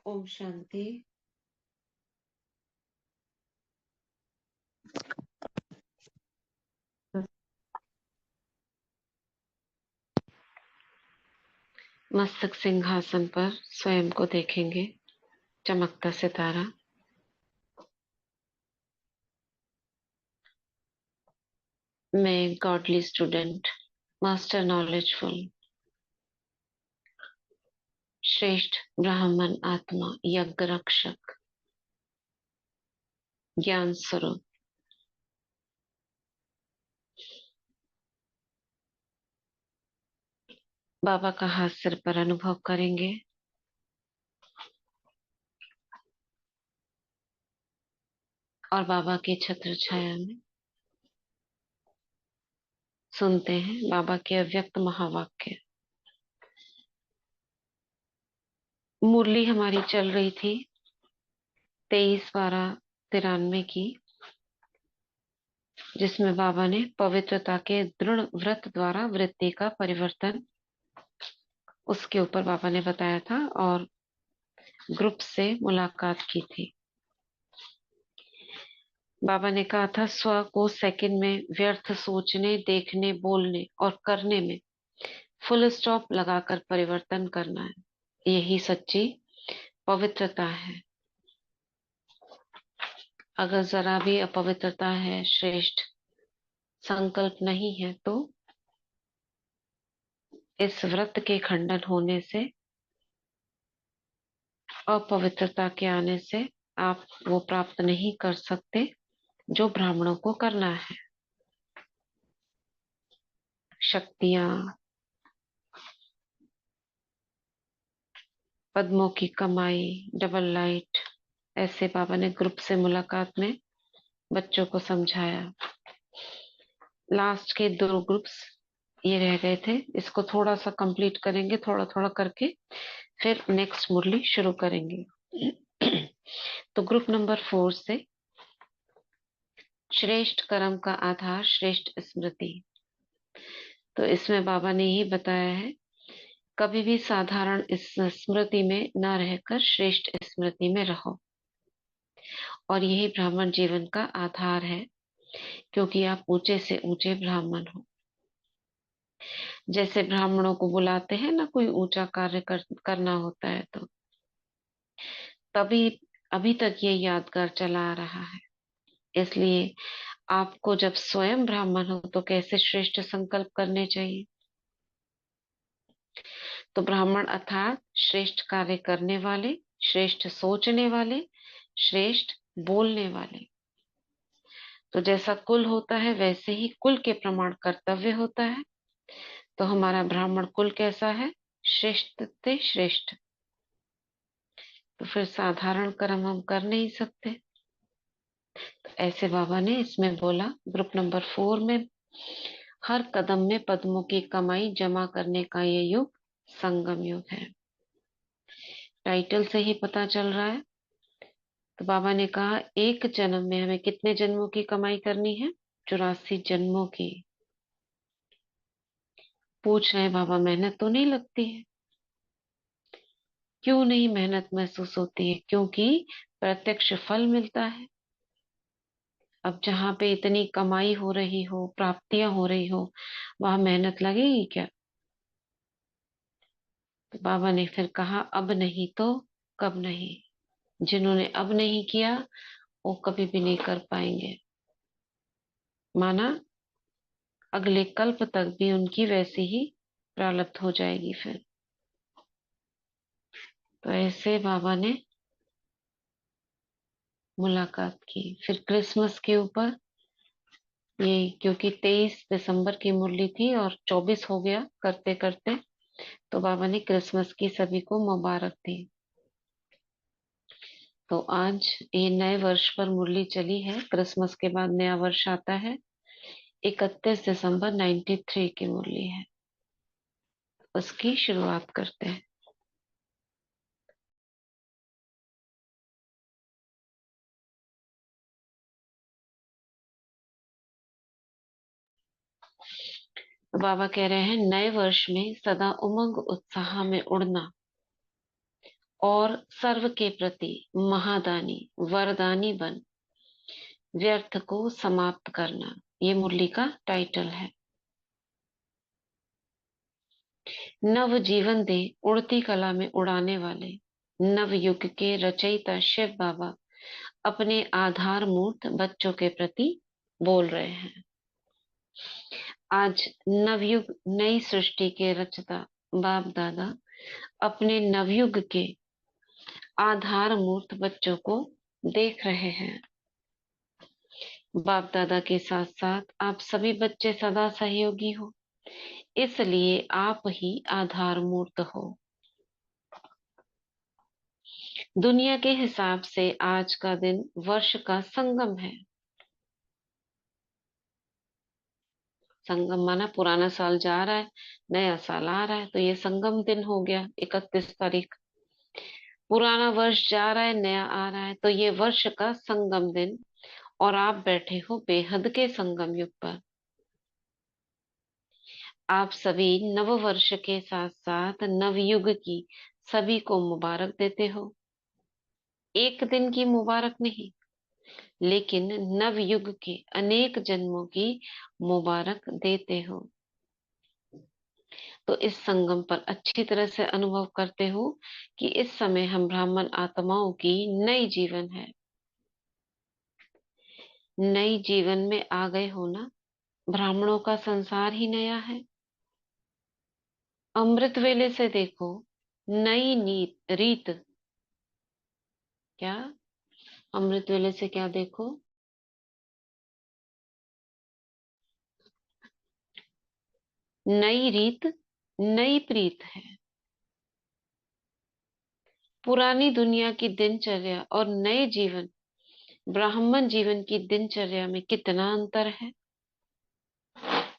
ओम शांति। मस्तक सिंहासन पर स्वयं को देखेंगे, चमकता सितारा। मैं गॉडली स्टूडेंट, मास्टर नॉलेजफुल, श्रेष्ठ ब्राह्मण आत्मा, यज्ञ रक्षक, ज्ञान स्वरूप। बाबा का हाथ सिर पर अनुभव करेंगे और बाबा की छत्र छाया में सुनते हैं बाबा के अव्यक्त महावाक्य। मुरली हमारी चल रही थी 23/12/93 की, जिसमें बाबा ने पवित्रता के दृढ़ व्रत द्वारा वृत्ति का परिवर्तन, उसके ऊपर बाबा ने बताया था और ग्रुप से मुलाकात की थी। बाबा ने कहा था स्व को सेकंड में व्यर्थ सोचने, देखने, बोलने और करने में फुल स्टॉप लगाकर परिवर्तन करना है। यही सच्ची पवित्रता है। अगर जरा भी अपवित्रता है, श्रेष्ठ संकल्प नहीं है, तो इस व्रत के खंडन होने से, अपवित्रता के आने से आप वो प्राप्त नहीं कर सकते जो ब्राह्मणों को करना है। शक्तियां, पद्मों की कमाई, डबल लाइट, ऐसे बाबा ने ग्रुप से मुलाकात में बच्चों को समझाया। लास्ट के 2 ग्रुप्स ये रह गए थे, इसको थोड़ा सा कंप्लीट करेंगे, थोड़ा थोड़ा करके, फिर नेक्स्ट मुरली शुरू करेंगे। तो ग्रुप नंबर 4 से श्रेष्ठ कर्म का आधार श्रेष्ठ स्मृति। तो इसमें बाबा ने ही बताया है, कभी भी साधारण इस स्मृति में न रहकर श्रेष्ठ स्मृति में रहो, और यही ब्राह्मण जीवन का आधार है, क्योंकि आप ऊंचे से ऊंचे ब्राह्मण हो। जैसे ब्राह्मणों को बुलाते हैं ना, कोई ऊंचा कार्य करना होता है, तो तभी अभी तक ये यादगार चला आ रहा है। इसलिए आपको जब स्वयं ब्राह्मण हो तो कैसे श्रेष्ठ संकल्प करने चाहिए। तो ब्राह्मण अर्थात श्रेष्ठ कार्य करने वाले, श्रेष्ठ सोचने वाले, श्रेष्ठ बोलने वाले। तो जैसा कुल होता है वैसे ही कुल के प्रमाण कर्तव्य होता है। तो हमारा ब्राह्मण कुल कैसा है? श्रेष्ठ ते श्रेष्ठ। तो फिर साधारण कर्म हम कर नहीं सकते। तो ऐसे बाबा ने इसमें बोला, ग्रुप नंबर 4 में, हर कदम में पद्मों की कमाई जमा करने का ये युग संगम युग है। टाइटल से ही पता चल रहा है। तो बाबा ने कहा एक जन्म में हमें कितने जन्मों की कमाई करनी है? 84 जन्मों की। पूछ रहे हैं बाबा, मेहनत तो नहीं लगती है? क्यों नहीं मेहनत महसूस होती है? क्योंकि प्रत्यक्ष फल मिलता है। अब जहां पे इतनी कमाई हो रही हो, प्राप्तियां हो रही हो, वहां मेहनत लगेगी क्या? तो बाबा ने फिर कहा अब नहीं तो कब नहीं। जिन्होंने अब नहीं किया वो कभी भी नहीं कर पाएंगे। माना अगले कल्प तक भी उनकी वैसी ही प्रारब्ध हो जाएगी फिर। तो ऐसे बाबा ने मुलाकात की। फिर क्रिसमस के ऊपर ये, क्योंकि 23 दिसंबर की मुरली थी और 24 हो गया करते करते, तो बाबा ने क्रिसमस की सभी को मुबारक दी। तो आज ये नए वर्ष पर मुरली चली है। क्रिसमस के बाद नया वर्ष आता है, 31 दिसंबर 93 की मुरली है। उसकी शुरुआत करते हैं। तो बाबा कह रहे हैं नए वर्ष में सदा उमंग उत्साह में उड़ना और सर्व के प्रति महादानी वरदानी बन व्यर्थ को समाप्त करना, ये मुरली का टाइटल है। नव जीवन दे उड़ती कला में उड़ाने वाले नव युग के रचयिता शिव बाबा अपने आधार मूर्त बच्चों के प्रति बोल रहे हैं। आज नवयुग नई सृष्टि के रचता बाप दादा अपने नवयुग के आधार मूर्त बच्चों को देख रहे हैं। बाप दादा के साथ साथ आप सभी बच्चे सदा सहयोगी हो, इसलिए आप ही आधार मूर्त हो। दुनिया के हिसाब से आज का दिन वर्ष का संगम है। संगम माना पुराना साल जा रहा है, नया साल आ रहा है, तो ये संगम दिन हो गया 31 तारीख। पुराना वर्ष जा रहा है, नया आ रहा है, तो ये वर्ष का संगम दिन। और आप बैठे हो बेहद के संगम युग पर। आप सभी नव वर्ष के साथ साथ नवयुग की सभी को मुबारक देते हो। एक दिन की मुबारक नहीं, लेकिन नवयुग के अनेक जन्मों की मुबारक देते हो। तो इस संगम पर अच्छी तरह से अनुभव करते हो कि इस समय हम ब्राह्मण आत्माओं की नई जीवन है। नई जीवन में आ गए हो ना। ब्राह्मणों का संसार ही नया है। अमृत वेले से देखो, नई नीत रीत। क्या? अमृत वेले से क्या देखो? नई रीत, नई प्रीत है। पुरानी दुनिया की दिनचर्या और नए जीवन ब्राह्मण जीवन की दिनचर्या में कितना अंतर है।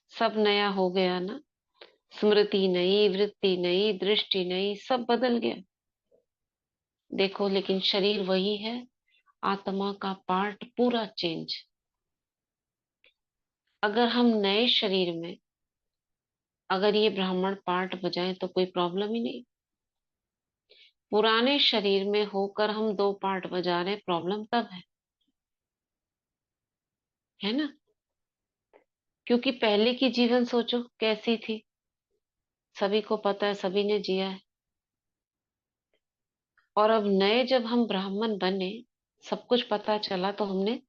सब नया हो गया ना। स्मृति नई, वृत्ति नई, दृष्टि नई, सब बदल गया। देखो, लेकिन शरीर वही है। आत्मा का पार्ट पूरा चेंज। अगर हम नए शरीर में अगर ये ब्राह्मण पार्ट बजाएं तो कोई प्रॉब्लम ही नहीं। पुराने शरीर में होकर हम दो पार्ट बजा रहे हैं, प्रॉब्लम तब है ना। क्योंकि पहले की जीवन सोचो कैसी थी, सभी को पता है, सभी ने जिया है। और अब नए जब हम ब्राह्मण बने, सब कुछ पता चला, तो हमने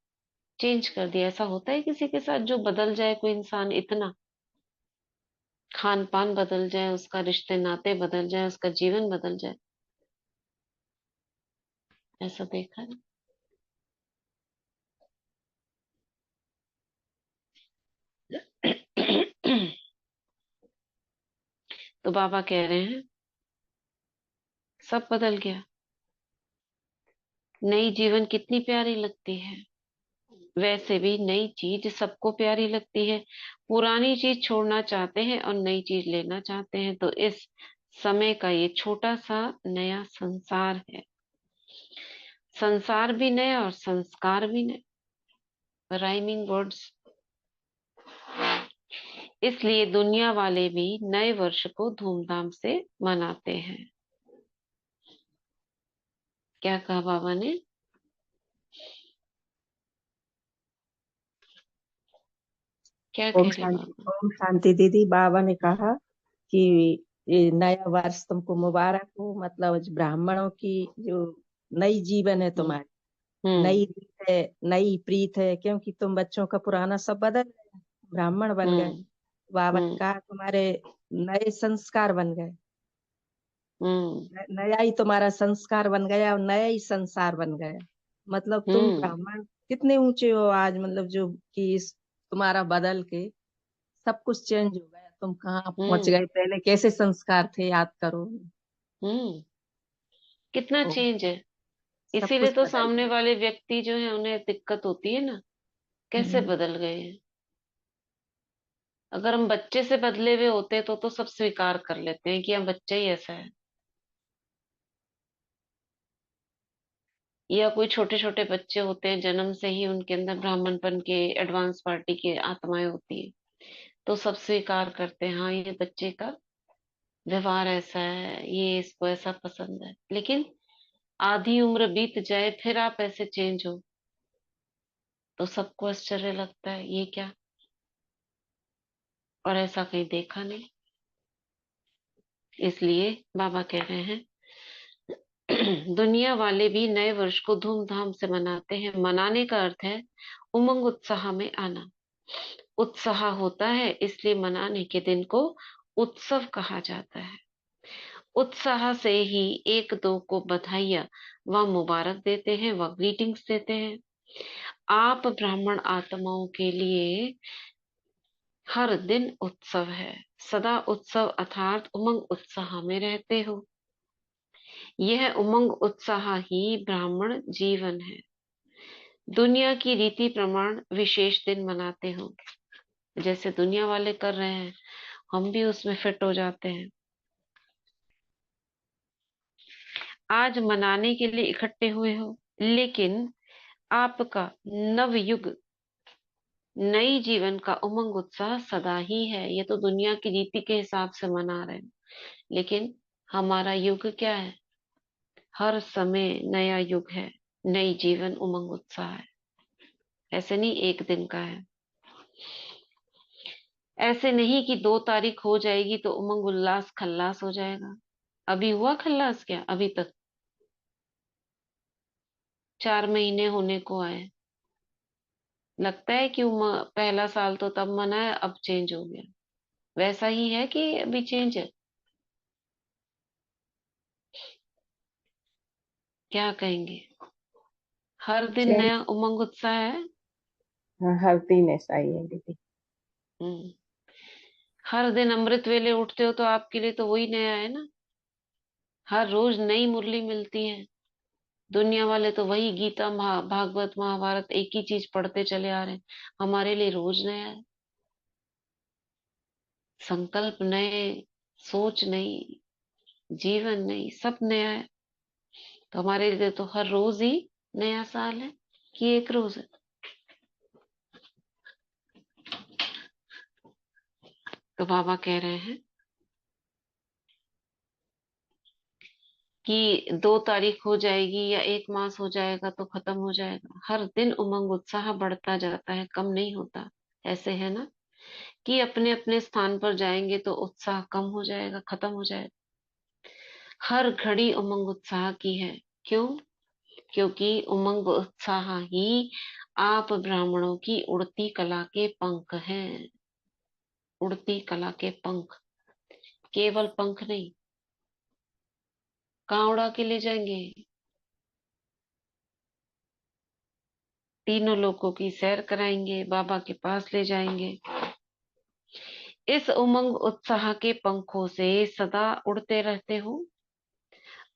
चेंज कर दिया। ऐसा होता है किसी के साथ जो बदल जाए कोई इंसान इतना? खान पान बदल जाए, उसका रिश्ते नाते बदल जाए, उसका जीवन बदल जाए, ऐसा देखा है। तो बाबा कह रहे हैं सब बदल गया। नई जीवन कितनी प्यारी लगती है। वैसे भी नई चीज सबको प्यारी लगती है। पुरानी चीज छोड़ना चाहते हैं और नई चीज लेना चाहते हैं। तो इस समय का ये छोटा सा नया संसार है। संसार भी नया और संस्कार भी नया। Rhyming words. इसलिए दुनिया वाले भी नए वर्ष को धूमधाम से मनाते हैं। क्या कहा बाबा ने? क्या कह रहे बाबा? ओम शांति दीदी। बाबा ने कहा कि ये नया वर्ष तुमको मुबारक हो, मतलब आज ब्राह्मणों की जो नई जीवन है हम्म। तुम्हारी, हम्म। नई रीत है, नई प्रीत है, क्योंकि तुम बच्चों का पुराना सब बदल गया, ब्राह्मण बन गए। हम्म। बाबा ने हम्म। कहा तुम्हारे नए संस्कार बन गए, हम्म। नया ही तुम्हारा संस्कार बन गया और नया ही संसार बन गया। मतलब तुम हम्म। ब्राह्मण कितने ऊंचे हो आज, मतलब जो कि तुम्हारा बदल के सब कुछ चेंज हो गया। तुम कहाँ पहुंच हम्म। गए, पहले कैसे संस्कार थे, याद करो। हम्म। कितना तो चेंज है। सब इसीलिए कुछ तो बदल सामने गया। वाले व्यक्ति जो है उन्हें दिक्कत होती है ना। कैसे हम्म, बदल गए हैं। अगर हम बच्चे से बदले हुए होते तो सब स्वीकार कर लेते हैं कि हम बच्चा ही ऐसा है। या कोई छोटे छोटे बच्चे होते हैं, जन्म से ही उनके अंदर ब्राह्मणपन के एडवांस पार्टी की आत्माएं होती है, तो सब स्वीकार करते हैं, हाँ ये बच्चे का व्यवहार ऐसा है, ये इसको ऐसा पसंद है। लेकिन आधी उम्र बीत जाए फिर आप ऐसे चेंज हो, तो सबको आश्चर्य लगता है ये क्या, और ऐसा कहीं देखा नहीं। इसलिए बाबा कह रहे हैं दुनिया वाले भी नए वर्ष को धूमधाम से मनाते हैं। मनाने का अर्थ है उमंग उत्साह में आना। उत्साह होता है, इसलिए मनाने के दिन को उत्सव कहा जाता है। उत्साह से ही एक दो को बधाइयां व मुबारक देते हैं, व ग्रीटिंग्स देते हैं। आप ब्राह्मण आत्माओं के लिए हर दिन उत्सव है। सदा उत्सव अर्थात उमंग उत्साह में रहते हो। यह उमंग उत्साह ही ब्राह्मण जीवन है। दुनिया की रीति प्रमाण विशेष दिन मनाते हो, जैसे दुनिया वाले कर रहे हैं, हम भी उसमें फिट हो जाते हैं। आज मनाने के लिए इकट्ठे हुए हो, लेकिन आपका नव युग, नई जीवन का उमंग उत्साह सदा ही है। ये तो दुनिया की रीति के हिसाब से मना रहे हैं, लेकिन हमारा युग क्या है? हर समय नया युग है, नई जीवन उमंग उत्साह है। ऐसे नहीं एक दिन का है। ऐसे नहीं कि 2 तारीख हो जाएगी तो उमंग उल्लास खल्लास हो जाएगा। अभी हुआ खल्लास क्या? अभी तक 4 महीने होने को आए। लगता है कि पहला साल तो तब मना है, अब चेंज हो गया। वैसा ही है कि अभी चेंज है? क्या कहेंगे? हर दिन चैन। नया उमंग उत्साह है। हाँ, हर दिन ऐसा ही है दीदी। हम्म। हर दिन अमृत वेले उठते हो तो आपके लिए तो वही नया है ना। हर रोज नई मुरली मिलती है। दुनिया वाले तो वही गीता भागवत महाभारत एक ही चीज पढ़ते चले आ रहे हैं। हमारे लिए रोज नया है। संकल्प नए, सोच नई, जीवन नई, सब नया है। तो हमारे लिए तो हर रोज ही नया साल है कि एक रोज है। तो बाबा कह रहे हैं कि 2 तारीख हो जाएगी या एक मास हो जाएगा तो खत्म हो जाएगा। हर दिन उमंग उत्साह बढ़ता जाता है, कम नहीं होता। ऐसे है ना कि अपने अपने स्थान पर जाएंगे तो उत्साह कम हो जाएगा, खत्म हो जाएगा। हर घड़ी उमंग उत्साह की है। क्यों? क्योंकि उमंग उत्साह ही आप ब्राह्मणों की उड़ती कला के पंख हैं। उड़ती कला के पंख, केवल पंख नहीं। कहाँ उड़ा के ले जाएंगे? तीनों लोगों की सैर कराएंगे, बाबा के पास ले जाएंगे। इस उमंग उत्साह के पंखों से सदा उड़ते रहते हो।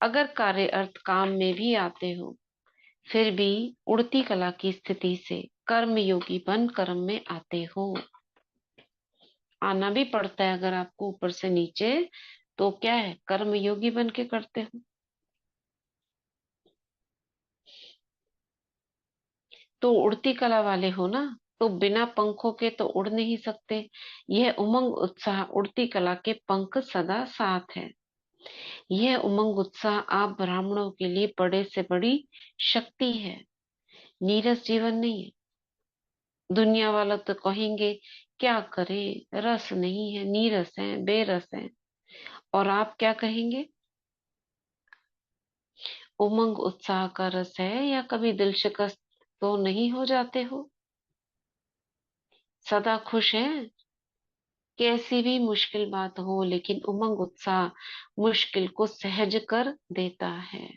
अगर कार्य अर्थ काम में भी आते हो, फिर भी उड़ती कला की स्थिति से कर्म योगी बन कर्म में आते हो। आना भी पड़ता है अगर आपको ऊपर से नीचे, तो क्या है, कर्म योगी बन के करते हो। तो उड़ती कला वाले हो ना, तो बिना पंखों के तो उड़ नहीं सकते। यह उमंग उत्साह उड़ती कला के पंख सदा साथ है। यह उमंग उत्साह आप ब्राह्मणों के लिए बड़े से बड़ी शक्ति है, नीरस जीवन नहीं है। दुनिया वाला तो कहेंगे क्या करे, रस नहीं है, नीरस है, बेरस है। और आप क्या कहेंगे? उमंग उत्साह का रस है, या कभी दिल शिकस्त तो नहीं हो जाते हो? सदा खुश हैं? कैसी भी मुश्किल बात हो, लेकिन उमंग उत्साह मुश्किल को सहज कर देता है।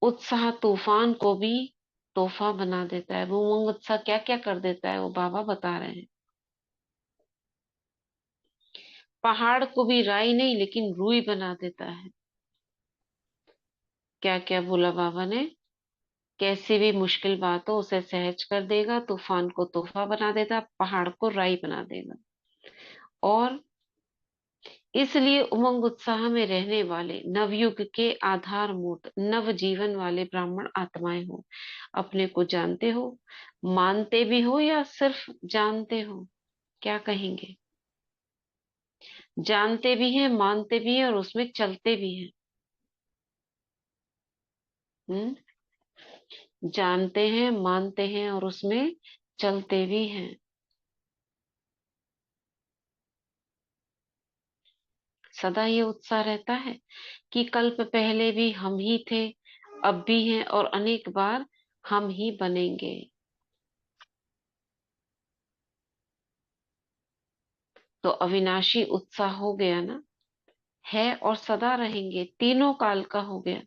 उत्साह तूफान को भी तोहफा बना देता है। वो उमंग उत्साह क्या क्या कर देता है, वो बाबा बता रहे हैं। पहाड़ को भी राई नहीं लेकिन रूई बना देता है। क्या क्या बोला बाबा ने? कैसी भी मुश्किल बात हो उसे सहज कर देगा, तूफान को तोहफा बना देगा, पहाड़ को राई बना देगा। और इसलिए उमंग उत्साह में रहने वाले नवयुग के आधार मूर्त नव जीवन वाले ब्राह्मण आत्माएं हो। अपने को जानते हो, मानते भी हो या सिर्फ जानते हो? क्या कहेंगे? जानते भी हैं, मानते भी हैं और उसमें चलते भी हैं। जानते हैं, मानते हैं और उसमें चलते भी हैं। सदा ये उत्साह रहता है कि कल्प पहले भी हम ही थे, अब भी हैं और अनेक बार हम ही बनेंगे। तो अविनाशी उत्साह हो गया ना, है और सदा रहेंगे, तीनों काल का हो गया।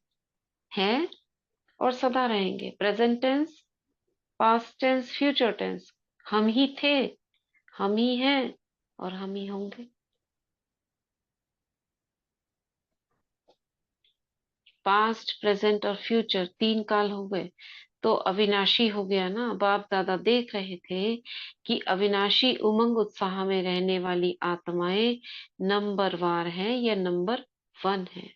है और सदा रहेंगे, present tense, past tense, future tense. हम ही थे, हम ही हैं और हम ही होंगे। पास्ट, प्रेजेंट और फ्यूचर, तीन काल हो गए। तो अविनाशी हो गया ना। बाप दादा देख रहे थे कि अविनाशी उमंग उत्साह में रहने वाली आत्माएं नंबर वार है या नंबर वन है।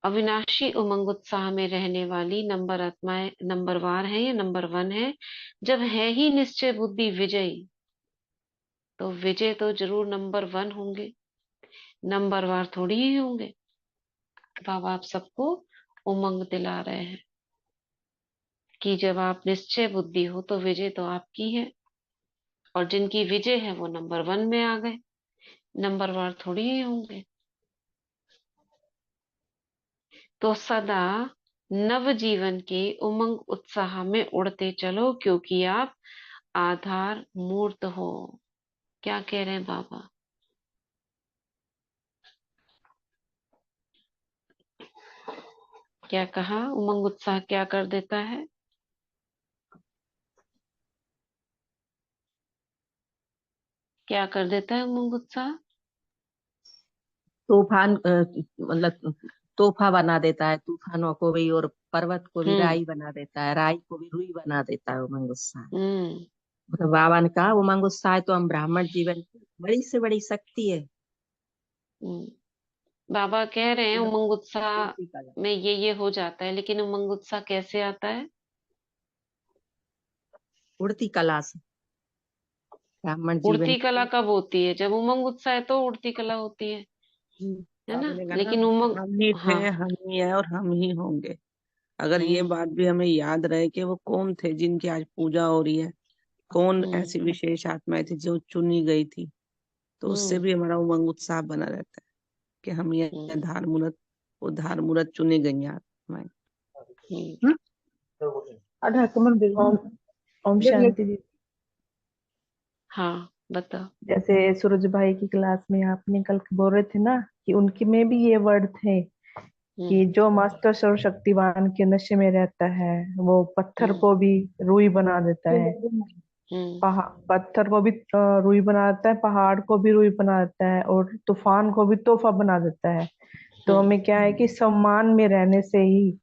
अविनाशी उमंग उत्साह में रहने वाली नंबर आत्माएं नंबर वार है या नंबर वन है। जब है ही निश्चय बुद्धि विजयी, तो विजय तो जरूर नंबर वन होंगे, नंबर वार थोड़ी ही होंगे। बाबा आप सबको उमंग दिला रहे हैं कि जब आप निश्चय बुद्धि हो तो विजय तो आपकी है, और जिनकी विजय है वो नंबर वन में आ गए, नंबर वार थोड़ी ही होंगे। तो सदा नव जीवन के उमंग उत्साह में उड़ते चलो, क्योंकि आप आधार मूर्त हो। क्या कह रहे हैं बाबा? क्या कहा? उमंग उत्साह क्या कर देता है? क्या कर देता है उमंग उत्साह? तूफान मतलब तोहफा बना देता है, तूफानों को भी और पर्वत को भी हम्म। राई बना देता है, राई को भी रुई बना देता है उमंग उत्साह। हम्म। मतलब बाबा ने कहा उमंग उत्साह तो हम ब्राह्मण जीवन की बड़ी से बड़ी शक्ति है। हम्म। बाबा कह रहे हैं मतलब उमंग उत्साह उड़ती कला। में ये हो जाता है, लेकिन उमंग उत्साह कैसे आता है? उड़ती कला से ब्राह्मण जीवन उड़ती की। कला कब होती है? जब उमंग उत्साह है तो उड़ती कला होती जी। है ना। बाबा ने कहा लेकिन उमंग, हम ही थे, हाँ। हम ही है और हम ही होंगे। अगर ये हम्म। बात भी हमें याद रहे कि वो कौन थे जिनकी आज पूजा हो रही है, कौन हम्म। ऐसी विशेष आत्माएं थी जो चुनी गई थी, तो उससे हम्म। भी हमारा उमंग उत्साह बना रहता है कि हम ये हम्म। धार मूरत, वो धार मूरत चुनी गई आत्माएं। हम्म। हम्म? ओम ओम शांति जी। हाँ, बताओ। जैसे सूरज भाई की क्लास में आपने कल बोल रहे थे ना कि उनके में भी ये वर्ड थे हम्म। कि जो मास्टर सर्वशक्तिवान के नशे में रहता है वो पत्थर हम्म। को भी रुई बना देता है। हम्म। पत्थर को भी रुई बना देता है, पहाड़ को भी रुई बना देता है और तूफान को भी तोहफा बना देता है। तो हम्म। हमें क्या है कि सम्मान में रहने से ही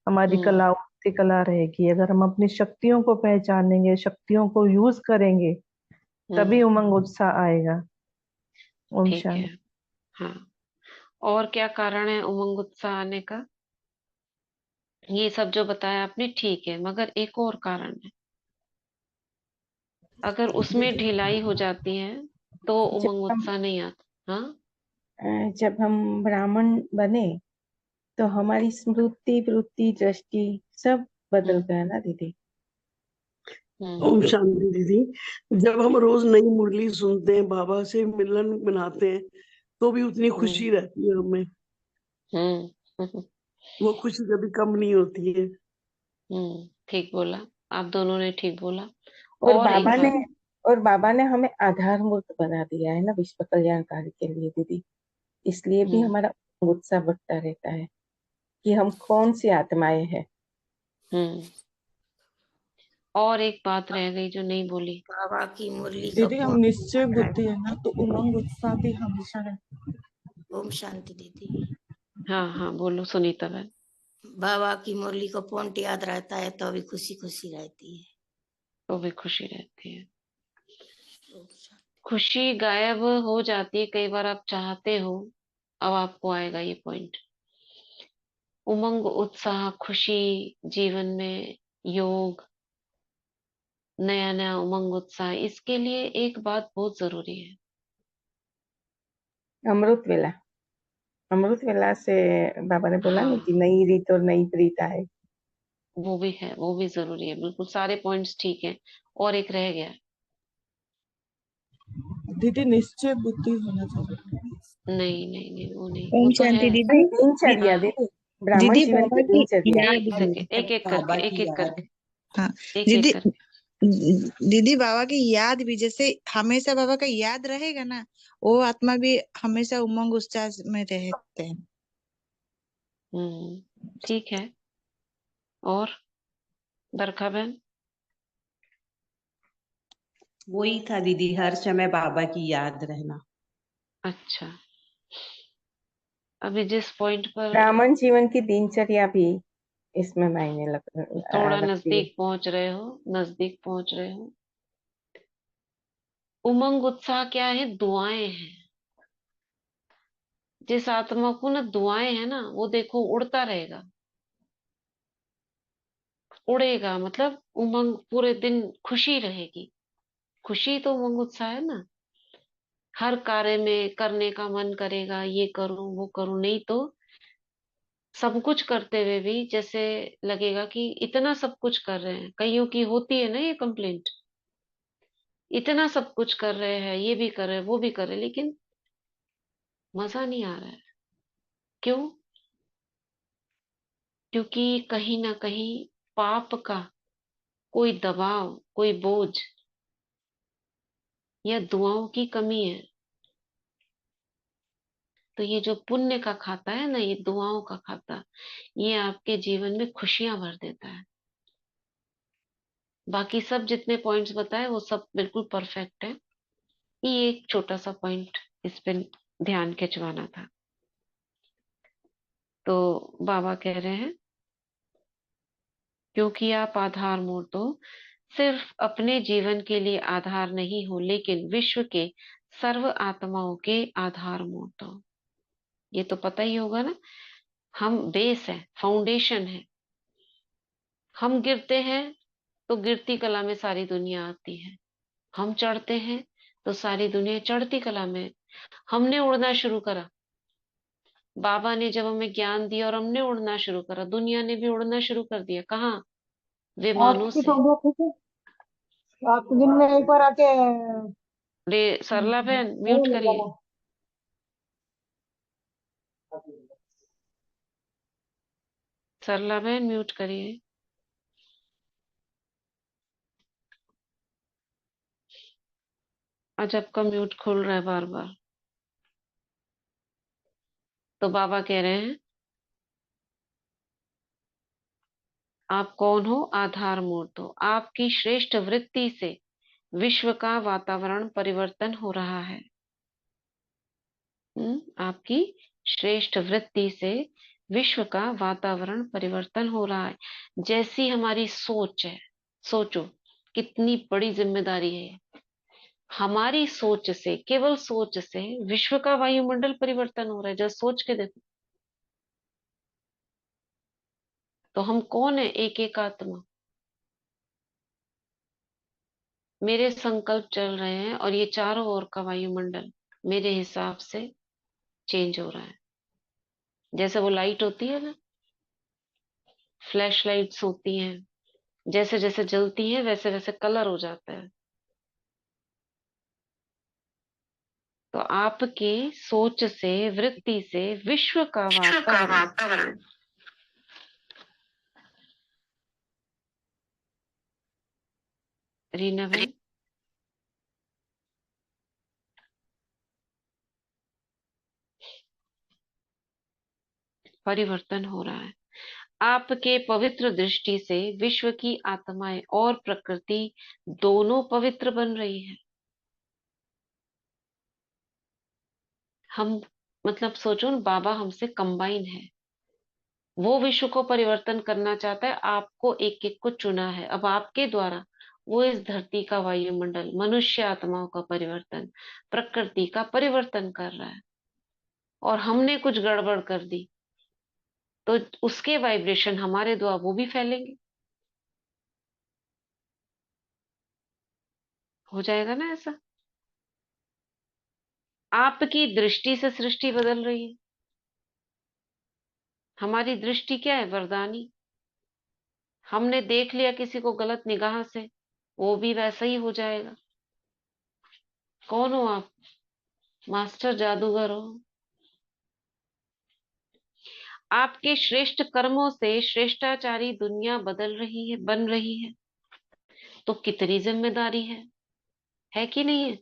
हमारी हम्म। कला उठती कला रहेगी। अगर हम अपनी शक्तियों को पहचानेंगे, शक्तियों को यूज करेंगे, तभी हम्म। उमंग उत्साह आएगा। ओम ठीक है। शांति। हाँ। और क्या कारण है उमंग उत्साह आने का? ये सब जो बताया आपने ठीक है, मगर एक और कारण है। अगर उसमें ढिलाई हो जाती है तो जब उमंग हम उत्साह नहीं आता। हाँ। जब हम ब्राह्मण बने तो हमारी स्मृति वृत्ति दृष्टि सब बदल हम्म। गया ना दीदी। हम्म। ओम शांति दीदी। जब हम रोज नई मुरली सुनते हैं, बाबा से मिलन बनाते हैं, तो भी उतनी हम्म। खुशी रहती है हमें। हम्म। वो खुशी कभी कम नहीं होती है। ठीक बोला। आप दोनों ने ठीक बोला। और और एक बाबा ने बात। और बाबा ने हमें आधार मूर्त बना दिया है ना विश्व कल्याणकारी के लिए दीदी। इसलिए भी हम्म। हमारा उत्साह बढ़ता रहता है कि हम कौन सी आत्माएं हैं। हम्म। और एक बात रह गई जो नहीं बोली। बाबा की मुरली का दीदी हम निश्चय बुद्धि है ना, तो उमंग उत्साह भी हमेशा रहता है। ओम शांति दीदी। हाँ हाँ, बोलो सुनीता बहन। बाबा की मुरली का पॉइंट याद रहता है तो अभी खुशी खुशी रहती है। तो भी खुशी रहती है। ओम शांति। खुशी गायब हो जाती है कई बार, आप चाहते हो। अब आपको आएगा ये पॉइंट। उमंग उत्साह, खुशी, जीवन में योग, नया नया उमंग उत्साह, इसके लिए एक बात बहुत जरूरी है। अमृत वेला, अमृत विलास से बाबा ने बोला ना हाँ, कि नई रीत और नई प्रीत आए। वो भी है, वो भी जरूरी है, बिल्कुल सारे पॉइंट्स ठीक है। और एक रह गया। दीदी निश्चय बुद्धि होना चाहिए। नहीं नहीं नहीं, वो नहीं, वो ओम तो है। शांति दीदी। नहीं, दिनचर्या दी- हाँ, दीदी, ब्राह्मण दीदी जीवन बाबा की की दिनचर्या। याद। एक सेकेंड, एक एक करके, बाबा एक की एक याद। करके, हाँ एक एक दीदी। करके। दीदी बाबा की याद भी जैसे हमेशा बाबा का याद रहेगा ना, वो आत्मा भी हमेशा उमंग उत्साह में रहते हैं। ठीक है। और बरखा बहन? वही था दीदी, हर समय बाबा की याद रहना। अच्छा, अभी जिस पॉइंट पर ब्राह्मण जीवन की दिनचर्या भी इसमें थोड़ा रखती है। नजदीक पहुंच रहे हो, नजदीक पहुंच रहे हो। उमंग उत्साह क्या है? दुआएं हैं। जिस आत्मा को ना दुआएं है ना, वो देखो उड़ता रहेगा, उड़ेगा, मतलब उमंग, पूरे दिन खुशी रहेगी। खुशी तो उमंग उत्साह है ना। हर कार्य में करने का मन करेगा, ये करूं वो करूं, नहीं तो सब कुछ करते हुए भी जैसे लगेगा कि इतना सब कुछ कर रहे हैं। कईयों की होती है ना ये कंप्लेंट, इतना सब कुछ कर रहे हैं, ये भी कर रहे हैं वो भी कर रहे हैं, लेकिन मजा नहीं आ रहा है। क्यों? क्योंकि कहीं ना कहीं पाप का कोई दबाव, कोई बोझ, या दुआओं की कमी है। तो ये जो पुण्य का खाता है ना, ये दुआओं का खाता, ये आपके जीवन में खुशियां भर देता है। बाकी सब जितने पॉइंट्स बताए वो सब बिल्कुल परफेक्ट है। ये एक छोटा सा पॉइंट इस पे ध्यान खिंचवाना था। तो बाबा कह रहे हैं, क्योंकि आप आधार मूर्त हो, सिर्फ अपने जीवन के लिए आधार नहीं हो, लेकिन विश्व के सर्व आत्माओं के आधार मूर्त हो। ये तो पता ही होगा ना, हम बेस है, फाउंडेशन है। हम गिरते हैं तो गिरती कला में सारी दुनिया आती है, हम चढ़ते हैं तो सारी दुनिया चढ़ती कला में। हमने उड़ना शुरू करा, बाबा ने जब हमें ज्ञान दिया और हमने उड़ना शुरू करा, दुनिया ने भी उड़ना शुरू कर दिया। कहाँ? विमानों आपकी से। तबीयत ठीक है? आप दिन में एक बार आके रे सरला बहन वो म्यूट ले करिए, जाना। सरला बहन म्यूट करिए। अजब का म्यूट खुल रहा है बार बार। तो बाबा कह रहे हैं, आप कौन हो? आधार मूर्त हो। आपकी श्रेष्ठ वृत्ति से विश्व का वातावरण परिवर्तन हो रहा है। आपकी श्रेष्ठ वृत्ति से विश्व का वातावरण परिवर्तन हो रहा है। जैसी हमारी सोच है, सोचो कितनी बड़ी जिम्मेदारी है ये। हमारी सोच से, केवल सोच से विश्व का वायुमंडल परिवर्तन हो रहा है। जब सोच के देखो, तो हम कौन है? एक एक आत्मा। मेरे संकल्प चल रहे हैं और ये चारों ओर का वायुमंडल मेरे हिसाब से चेंज हो रहा है। जैसे वो लाइट होती है ना, फ्लैश लाइट्स होती हैं, जैसे जैसे जलती हैं वैसे वैसे कलर हो जाता है। तो आपकी सोच से, वृत्ति से विश्व का विश्व का वातावरण, वातावरण रीना बहन, परिवर्तन हो रहा है। आपके पवित्र दृष्टि से विश्व की आत्माएं और प्रकृति दोनों पवित्र बन रही है। हम, मतलब सोचो ना, बाबा हमसे कंबाइन है। वो विश्व को परिवर्तन करना चाहता है, आपको एक एक को चुना है। अब आपके द्वारा वो इस धरती का वायुमंडल, मनुष्य आत्माओं का परिवर्तन, प्रकृति का परिवर्तन कर रहा है। और हमने कुछ गड़बड़ कर दी तो उसके वाइब्रेशन हमारे द्वारा वो भी फैलेंगे। हो जाएगा ना ऐसा? आपकी दृष्टि से सृष्टि बदल रही है। हमारी दृष्टि क्या है? वरदानी। हमने देख लिया किसी को गलत निगाह से, वो भी वैसा ही हो जाएगा। कौन हो आप? मास्टर जादूगर हो। आपके श्रेष्ठ कर्मों से श्रेष्ठाचारी दुनिया बदल रही है, बन रही है, तो कितनी जिम्मेदारी है कि नहीं है?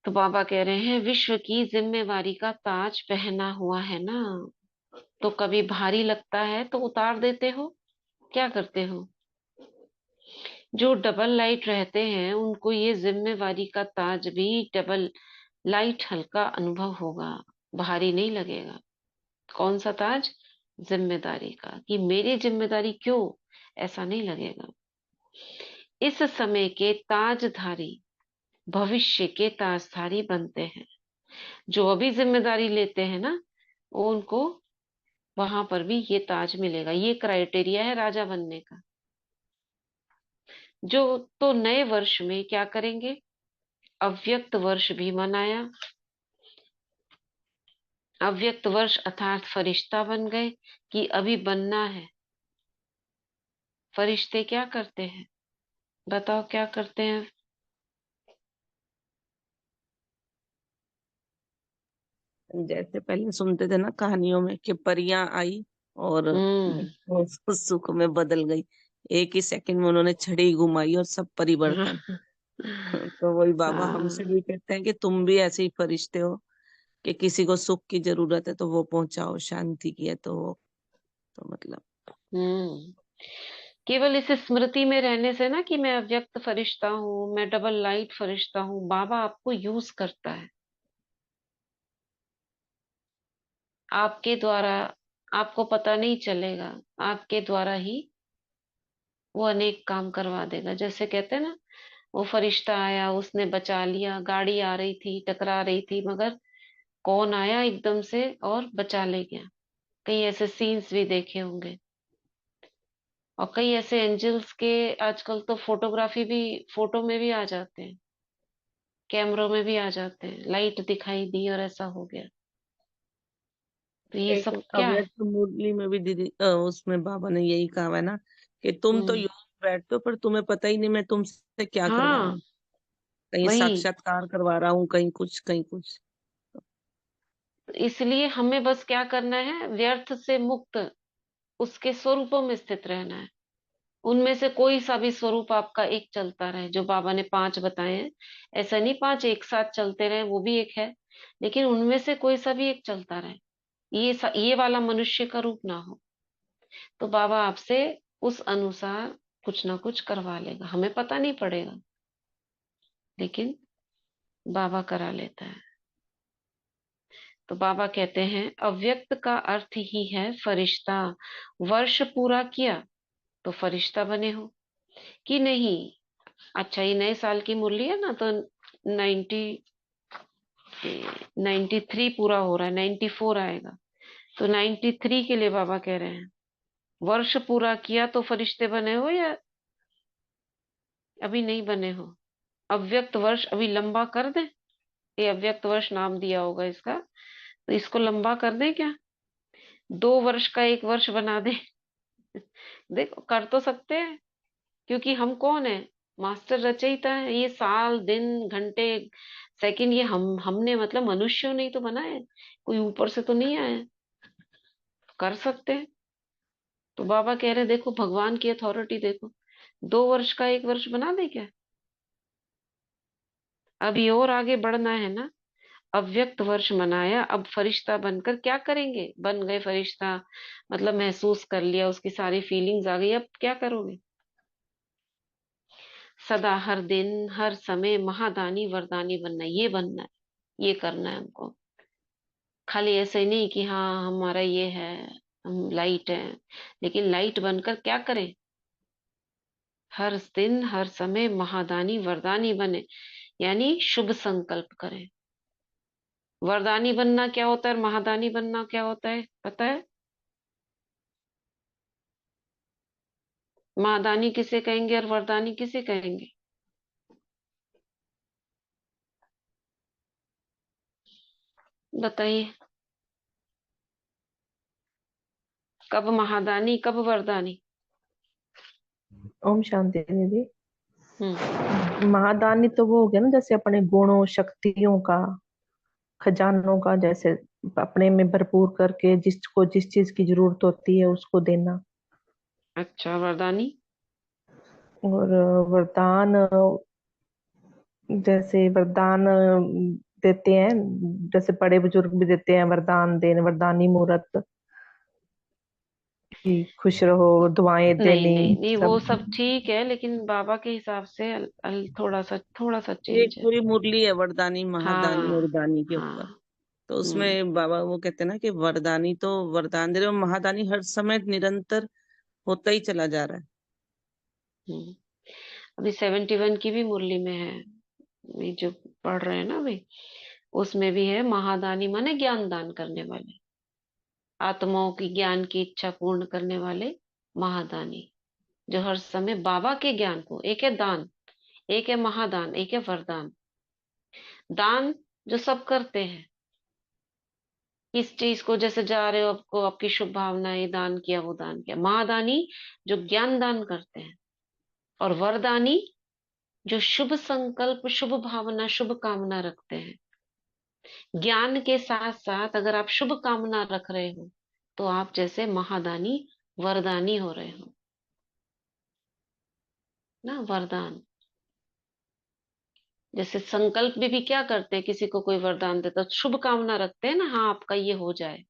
तो बाबा कह रहे हैं विश्व की जिम्मेवारी का ताज पहना हुआ है ना, तो कभी भारी लगता है तो उतार देते हो, क्या करते हो? जो डबल लाइट रहते हैं उनको ये जिम्मेवारी का ताज भी डबल लाइट हल्का अनुभव होगा, भारी नहीं लगेगा। कौन सा ताज? जिम्मेदारी का, कि मेरी जिम्मेदारी क्यों, ऐसा नहीं लगेगा। इस समय के ताजधारी भविष्य के ताजधारी बनते हैं। जो अभी जिम्मेदारी लेते हैं ना, वो उनको वहां पर भी ये ताज मिलेगा। ये क्राइटेरिया है राजा बनने का। जो तो नए वर्ष में क्या करेंगे? अव्यक्त वर्ष भी मनाया। अव्यक्त वर्ष अर्थात फरिश्ता बन गए, कि अभी बनना है। फरिश्ते क्या करते हैं? बताओ क्या करते हैं? जैसे पहले सुनते थे ना कहानियों में कि परियां आई और हम्म। वो सुख में बदल गई, एक ही सेकंड में उन्होंने छड़ी घुमाई और सब परिवर्तन। तो वही बाबा हमसे हाँ। भी कहते हैं कि तुम भी ऐसे ही फरिश्ते हो, कि किसी को सुख की जरूरत है तो वो पहुंचाओ, शांति की है तो वो, तो मतलब। हम्म। केवल इस स्मृति में रहने से ना कि मैं अव्यक्त फरिश्ता हूँ, मैं डबल लाइट फरिश्ता हूँ, बाबा आपको यूज करता है। आपके द्वारा, आपको पता नहीं चलेगा, आपके द्वारा ही वो अनेक काम करवा देगा। जैसे कहते हैं ना, वो फरिश्ता आया, उसने बचा लिया, गाड़ी आ रही थी, टकरा रही थी, मगर कौन आया एकदम से और बचा ले गया। कई ऐसे सीन्स भी देखे होंगे। और कई ऐसे एंजल्स के आजकल तो फोटोग्राफी भी, फोटो में भी आ जाते हैं, कैमरों में भी आ जाते हैं, लाइट दिखाई दी और ऐसा हो गया। तो ये एक सब क्या है? अव्यक्त मुरली में भी दीदी उसमें बाबा ने यही कहा है ना, कि तुम तो हम्म। यूं बैठते हो पर तुम्हें पता ही नहीं मैं तुमसे क्या करवा रहा हाँ, हूँ। कहीं वही। साक्षात्कार करवा रहा हूँ, कहीं कुछ कहीं कुछ। तो इसलिए हमें बस क्या करना है? व्यर्थ से मुक्त उसके स्वरूपों में स्थित रहना है। उनमें से कोई सा भी स्वरूप आपका एक चलता रहे, जो बाबा ने 5 बताए हैं। ऐसा नहीं 5 एक साथ चलते रहे, वो भी एक है, लेकिन उनमें से कोई सा भी एक चलता रहे। ये वाला मनुष्य का रूप ना हो। तो बाबा आपसे उस अनुसार कुछ ना कुछ करवा लेगा, हमें पता नहीं पड़ेगा, लेकिन बाबा करा लेता है। तो बाबा कहते हैं अव्यक्त का अर्थ ही है फरिश्ता। वर्ष पूरा किया तो फरिश्ता बने हो कि नहीं? अच्छा, ये नए साल की मुरली है ना, तो 93 पूरा हो रहा है, 94 आएगा, तो 93 के लिए बाबा कह रहे हैं वर्ष पूरा किया तो फरिश्ते बने हो या अभी नहीं बने हो? अव्यक्त वर्ष अभी लंबा कर दें? ये अव्यक्त वर्ष नाम दिया होगा इसका, तो इसको लंबा कर दें क्या? 2 वर्ष का 1 वर्ष बना दें? देखो, कर तो सकते हैं, क्योंकि हम कौन है? मास्टर रचयिता है। ये साल दिन घंटे सेकंड ये हमने मतलब मनुष्यों ने ही तो बनाए, कोई ऊपर से तो नहीं आया। कर सकते हैं। तो बाबा कह रहे हैं देखो भगवान की अथॉरिटी देखो, 2 वर्ष का 1 वर्ष बना दे क्या? अभी और आगे बढ़ना है ना। अव्यक्त वर्ष मनाया, अब फरिश्ता बनकर क्या करेंगे? बन गए फरिश्ता, मतलब महसूस कर लिया, उसकी सारी फीलिंग्स आ गई, अब क्या करोगे? सदा हर दिन हर समय महादानी वरदानी बनना है, ये बनना है, ये करना है हमको। खाली ऐसे ही नहीं कि हाँ हमारा ये है, हम लाइट है, लेकिन लाइट बनकर क्या करें? हर दिन हर समय महादानी वरदानी बने, यानी शुभ संकल्प करें। वरदानी बनना क्या होता है और महादानी बनना क्या होता है, पता है? महादानी किसे कहेंगे और वरदानी किसे कहेंगे? बताइए, कब महादानी कब वरदानी? ओम शांति दीदी। हम्म। महादानी तो वो हो गया ना, जैसे अपने गुणों शक्तियों का, खजानों का, जैसे अपने में भरपूर करके जिसको जिस चीज की जरूरत होती है उसको देना। अच्छा, वरदानी? और वरदान, जैसे वरदान देते हैं, जैसे बड़े बुजुर्ग भी देते हैं वरदान, देने वरदानी मूर्त कि खुश रहो, दुआएं नहीं देनी नहीं नहीं, वो सब। सब ठीक है, लेकिन बाबा के हिसाब से थोड़ा सा एक चेंज है। पूरी मुरली है वरदानी महादानी हाँ और दानी के ऊपर। हाँ। तो हम्म उसमें बाबा वो कहते हैं ना कि वरदानी तो वरदान दे रहे हो, महादानी हर समय निरंतर होता ही चला जा रहा है। हम्म। अभी 71 की भी मुरली में है, ये जो पढ़ रहे हैं ना अभी, उसमें भी है महादानी माने ज्ञान दान करने वाले, आत्माओं की ज्ञान की इच्छा पूर्ण करने वाले महादानी, जो हर समय बाबा के ज्ञान को, एक है दान, एक है महादान, एक है वरदान। दान जो सब करते हैं, इस चीज को जैसे जा रहे हो, आपको आपकी शुभ भावनाएं, दान किया वो दान किया। महादानी जो ज्ञान दान करते हैं, और वरदानी जो शुभ संकल्प, शुभ भावना, शुभ कामना रखते हैं। ज्ञान के साथ साथ अगर आप शुभ कामना रख रहे हो, तो आप जैसे महादानी वरदानी हो रहे हो ना। वरदान जैसे संकल्प भी क्या करते हैं, किसी को कोई वरदान देता तो शुभ कामना रखते हैं ना, हाँ आपका ये हो जाए।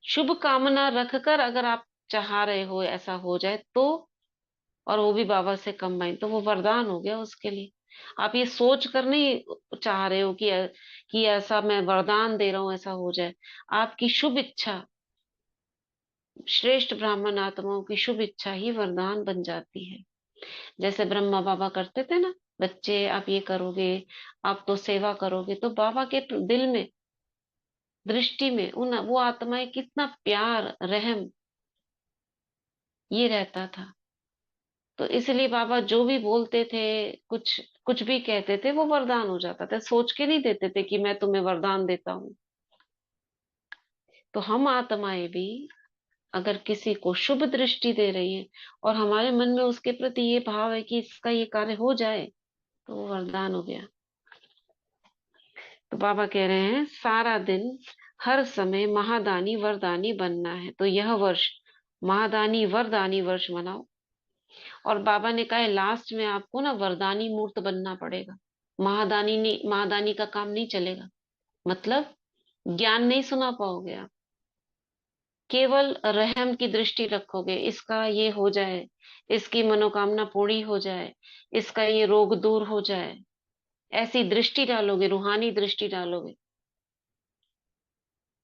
शुभ कामना रखकर अगर आप चाह रहे हो ऐसा हो जाए तो, और वो भी बाबा से कंबाइन, तो वो वरदान हो गया उसके लिए। आप ये सोच कर नहीं चाह रहे हो कि ऐसा मैं वरदान दे रहा हूं ऐसा हो जाए। आपकी शुभ इच्छा, श्रेष्ठ ब्राह्मण आत्माओं की शुभ इच्छा ही वरदान बन जाती है। जैसे ब्रह्मा बाबा करते थे ना, बच्चे आप ये करोगे, आप तो सेवा करोगे, तो बाबा के दिल में, दृष्टि में उन वो आत्माएं कितना प्यार रहम ये रहता था। तो इसलिए बाबा जो भी बोलते थे, कुछ कुछ भी कहते थे, वो वरदान हो जाता था। सोच के नहीं देते थे कि मैं तुम्हें वरदान देता हूँ। तो हम आत्माएं भी अगर किसी को शुभ दृष्टि दे रही है, और हमारे मन में उसके प्रति ये भाव है कि इसका ये कार्य हो जाए, तो वो वरदान हो गया। तो बाबा कह रहे हैं सारा दिन हर समय महादानी वरदानी बनना है, तो यह वर्ष महादानी वरदानी वर्ष मनाओ। और बाबा ने कहा है लास्ट में आपको ना वरदानी मूर्त बनना पड़ेगा। महादानी का काम नहीं चलेगा, मतलब ज्ञान नहीं सुना पाओगे आप, केवल रहम की दृष्टि रखोगे, इसका ये हो जाए, इसकी मनोकामना पूरी हो जाए, इसका ये रोग दूर हो जाए, ऐसी दृष्टि डालोगे, रूहानी दृष्टि डालोगे,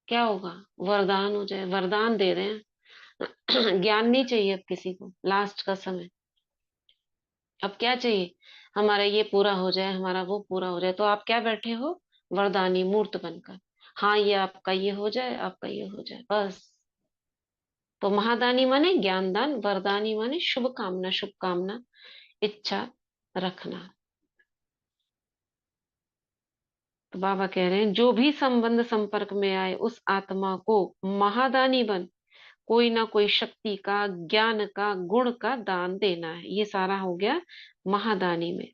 क्या होगा? वरदान हो जाए। वरदान दे रहे हैं। ज्ञान नहीं चाहिए अब किसी को, लास्ट का समय। अब क्या चाहिए? हमारा ये पूरा हो जाए, हमारा वो पूरा हो जाए, तो आप क्या बैठे हो? वरदानी मूर्त बनकर। हाँ, ये आपका ये हो जाए, आपका ये हो जाए, बस। तो महादानी माने ज्ञानदान, वरदानी माने शुभ कामना, शुभ कामना इच्छा रखना। तो बाबा कह रहे हैं जो भी संबंध संपर्क में आए उस आत्मा को महादानी बन कोई ना कोई शक्ति का, ज्ञान का, गुण का दान देना है। ये सारा हो गया महादानी में।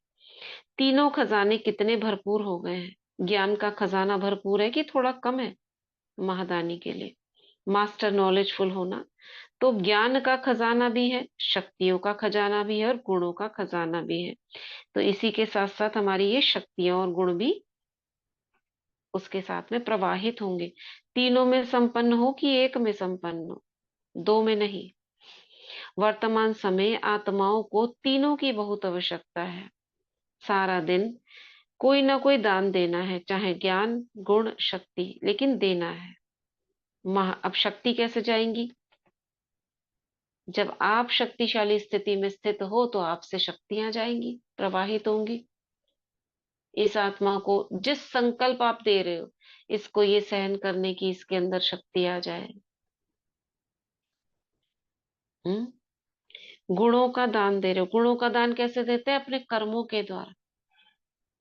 तीनों खजाने कितने भरपूर हो गए हैं। ज्ञान का खजाना भरपूर है कि थोड़ा कम है महादानी के लिए? मास्टर नॉलेजफुल होना, तो ज्ञान का खजाना भी है, शक्तियों का खजाना भी है, और गुणों का खजाना भी है। तो इसी के साथ साथ हमारी ये शक्तियां और गुण भी उसके साथ में प्रवाहित होंगे। तीनों में संपन्न हो कि एक में संपन्न हो, दो में नहीं। वर्तमान समय आत्माओं को तीनों की बहुत आवश्यकता है। सारा दिन कोई ना कोई दान देना है, चाहे ज्ञान, गुण, शक्ति, लेकिन देना है। अब शक्ति कैसे जाएंगी? जब आप शक्तिशाली स्थिति में स्थित हो तो आपसे शक्तियां जाएंगी, प्रवाहित होंगी। इस आत्मा को जिस संकल्प आप दे रहे हो, इसको ये सहन करने की इसके अंदर शक्ति आ जाए। गुणों का दान दे रहे हो। गुणों का दान कैसे देते हैं? अपने कर्मों के द्वारा।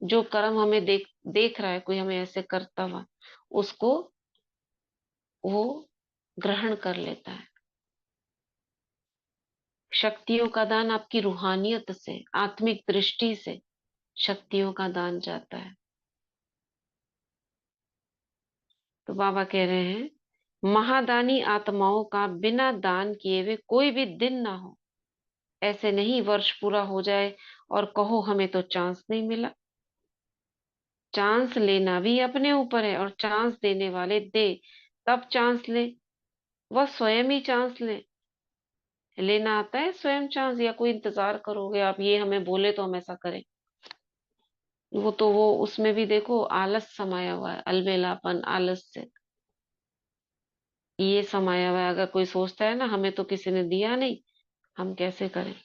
जो कर्म हमें देख देख रहा है, कोई हमें ऐसे करता हुआ, उसको वो ग्रहण कर लेता है। शक्तियों का दान आपकी रूहानियत से, आत्मिक दृष्टि से शक्तियों का दान जाता है। तो बाबा कह रहे हैं, महादानी आत्माओं का बिना दान किए हुए कोई भी दिन ना हो। ऐसे नहीं वर्ष पूरा हो जाए और कहो हमें तो चांस नहीं मिला। चांस लेना भी अपने ऊपर है, और चांस देने वाले दे तब चांस ले, वह स्वयं ही चांस ले। लेना आता है स्वयं चांस, या कोई इंतजार करोगे आप ये हमें बोले तो हम ऐसा करें? वो उसमें भी देखो आलस समाया हुआ है, अलबेलापन, आलस से ये समाया हुआ है। अगर कोई सोचता है ना हमें तो किसी ने दिया नहीं, हम कैसे करें?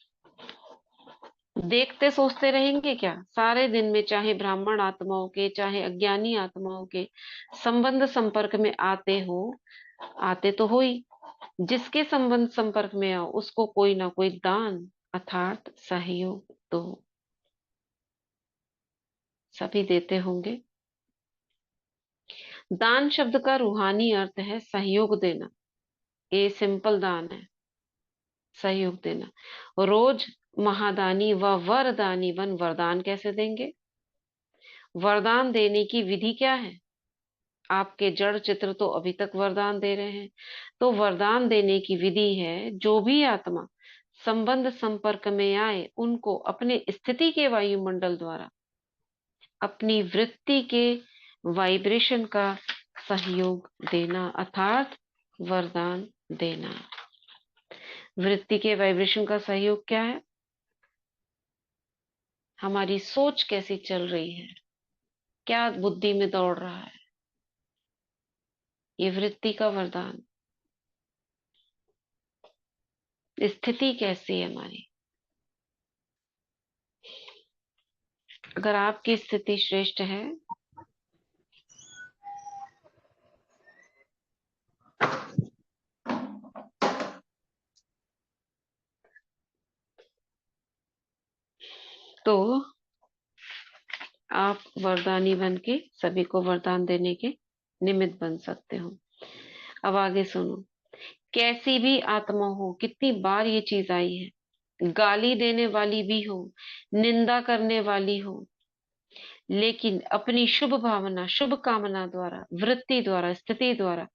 देखते सोचते रहेंगे क्या सारे दिन में? चाहे ब्राह्मण आत्माओं के, चाहे अज्ञानी आत्माओं के संबंध संपर्क में आते तो हो ही। जिसके संबंध संपर्क में आओ उसको कोई ना कोई दान अर्थात सहयोग तो सभी देते होंगे। दान शब्द का रूहानी अर्थ है सहयोग देना। ये सिंपल दान है, सहयोग देना। रोज महादानी व वरदानी वन वरदान कैसे देंगे? वरदान देने की विधि क्या है? आपके जड़ चित्र तो अभी तक वरदान दे रहे हैं। तो वरदान देने की विधि है, जो भी आत्मा संबंध संपर्क में आए उनको अपने स्थिति के वायुमंडल द्वारा अपनी वृत्ति के वाइब्रेशन का सहयोग देना, अर्थात वरदान देना। वृत्ति के वाइब्रेशन का सहयोग क्या है? हमारी सोच कैसी चल रही है, क्या बुद्धि में दौड़ रहा है, ये वृत्ति का वरदान। स्थिति कैसी है हमारी? अगर आपकी स्थिति श्रेष्ठ है तो आप वरदानी बन के सभी को वरदान देने के निमित्त बन सकते हो। अब आगे सुनो। कैसी भी आत्मा हो, कितनी बार ये चीज आई है, गाली देने वाली भी हो, निंदा करने वाली हो, लेकिन अपनी शुभ भावना, शुभ कामना द्वारा, वृत्ति द्वारा, स्थिति द्वारा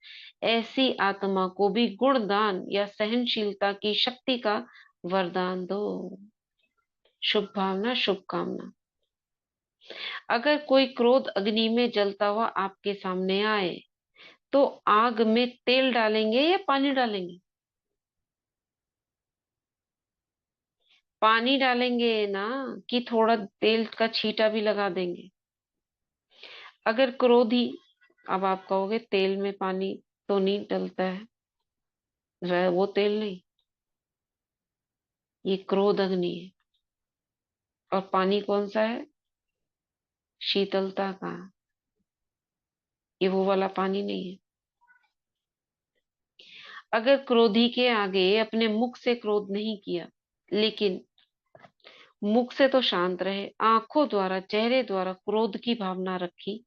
ऐसी आत्मा को भी गुणदान या सहनशीलता की शक्ति का वरदान दो। शुभ भावना, शुभ कामना। अगर कोई क्रोध अग्नि में जलता हुआ आपके सामने आए तो आग में तेल डालेंगे या पानी डालेंगे? पानी डालेंगे ना, कि थोड़ा तेल का छींटा भी लगा देंगे? अगर क्रोधी, अब आप कहोगे तेल में पानी तो नहीं डलता है, वो तेल नहीं, ये क्रोध अग्नि है। और पानी कौन सा है? शीतलता का। ये वो वाला पानी नहीं है। अगर क्रोधी के आगे अपने मुख से क्रोध नहीं किया, लेकिन मुख से तो शांत रहे, आंखों द्वारा, चेहरे द्वारा क्रोध की भावना रखी,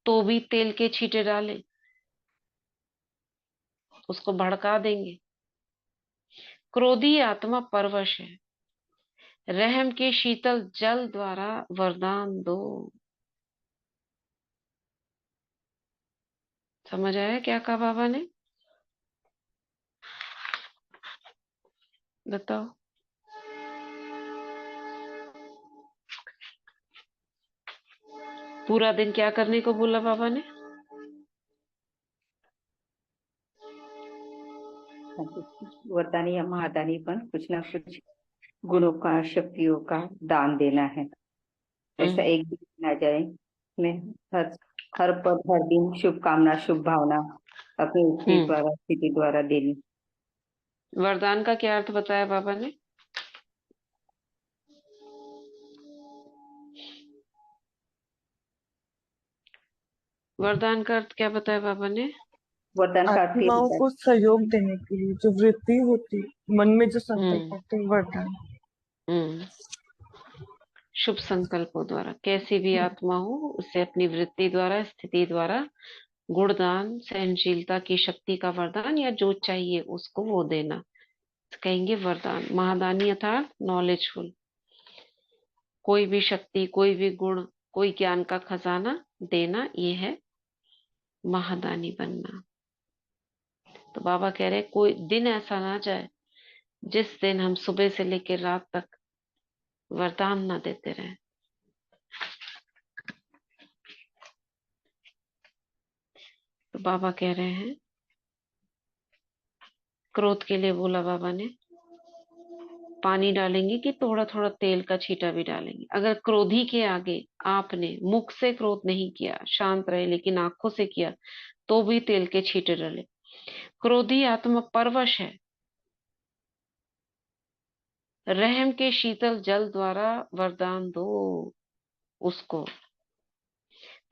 तो भी तेल के छींटे डालें? उसको भड़का देंगे। क्रोधी आत्मा परवश है, रहम के शीतल जल द्वारा वरदान दो। समझ आया क्या कहा बाबा ने? बताओ। पूरा दिन क्या करने को बोला बाबा ने? वरदानी या महादानी बन कुछ ना कुछ गुणों का, शक्तियों का दान देना है। ऐसा एक दिन आ जाए में हर हर पल, हर दिन शुभकामना, शुभ भावना अपनी स्थिति द्वारा देनी। वरदान का क्या अर्थ बताया बाबा ने? वरदान का अर्थ क्या बताया बाबा ने? वरदान का अर्थ ये आत्माओं होता है। को सहयोग देने के लिए जो वृत्ति होती, मन में जो संकल्प हम्म होते हैं, वरदान। हम्म शुभ संकल्पों द्वारा कैसी भी आत्मा हो उसे अपनी वृत्ति द्वारा, स्थिति द्वारा गुणदान, सहनशीलता की शक्ति का वरदान या जो चाहिए उसको वो देना कहेंगे वरदान। महादानी अर्थात नॉलेजफुल, कोई भी शक्ति, कोई भी गुण, कोई ज्ञान का खजाना देना, ये है महादानी बनना। तो बाबा कह रहे कोई दिन ऐसा ना जाए जिस दिन हम सुबह से लेकर रात तक वरदान ना देते रहें। तो बाबा कह रहे हैं क्रोध के लिए बोला बाबा ने पानी डालेंगे कि थोड़ा थोड़ा तेल का छींटा भी डालेंगे। अगर क्रोधी के आगे आपने मुख से क्रोध नहीं किया, शांत रहे, लेकिन आंखों से किया, तो भी तेल के छींटे डाले। क्रोधी आत्मा परवश है, रहम के शीतल जल द्वारा वरदान दो उसको।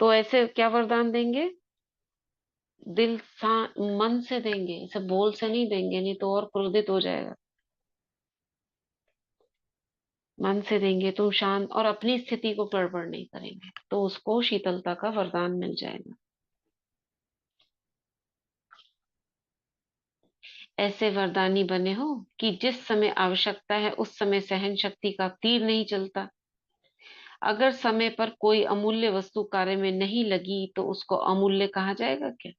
तो ऐसे क्या वरदान देंगे? दिल मन से देंगे, ऐसे बोल से नहीं देंगे, नहीं तो और क्रोधित हो जाएगा। मन से देंगे तो शांत और अपनी स्थिति को गड़बड़ नहीं करेंगे, तो उसको शीतलता का वरदान मिल जाएगा। ऐसे वरदानी बने हो कि जिस समय आवश्यकता है उस समय सहन शक्ति का तीर नहीं चलता। अगर समय पर कोई अमूल्य वस्तु कार्य में नहीं लगी तो उसको अमूल्य कहा जाएगा क्या?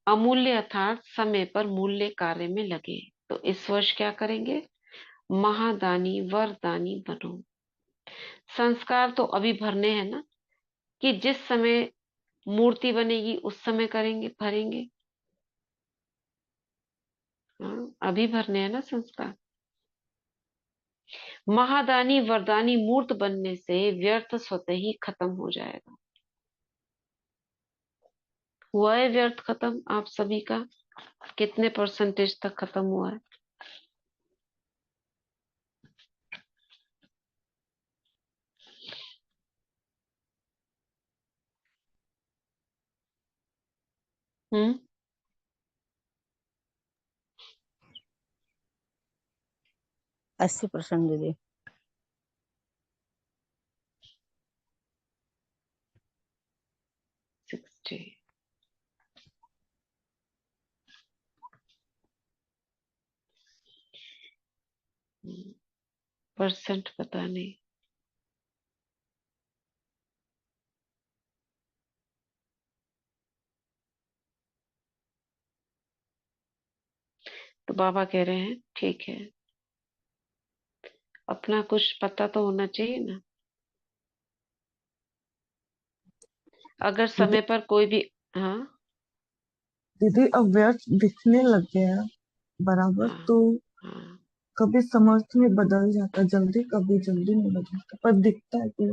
अमूल्य अर्थात समय पर मूल्य कार्य में लगे। तो इस वर्ष क्या करेंगे? महादानी वरदानी बनो। संस्कार तो अभी भरने हैं ना, कि जिस समय मूर्ति बनेगी उस समय करेंगे, भरेंगे। हाँ, अभी भरने हैं ना संस्कार। महादानी वरदानी मूर्त बनने से व्यर्थ स्वतः ही खत्म हो जाएगा। हुआ है व्यर्थ खत्म आप सभी का? कितने परसेंटेज तक खत्म हुआ है? हम्म 80% दीदी। 60। परसेंट पता नहीं। तो बाबा कह रहे हैं ठीक है, अपना कुछ पता तो होना चाहिए ना। अगर दीदी समय पर कोई भी, हाँ दीदी अब व्यर्थ दिखने लग गया बराबर, हाँ तो हाँ कभी समर्थ में बदल जाता जल्दी, कभी जल्दी नहीं बदलता, पर दिखता है कि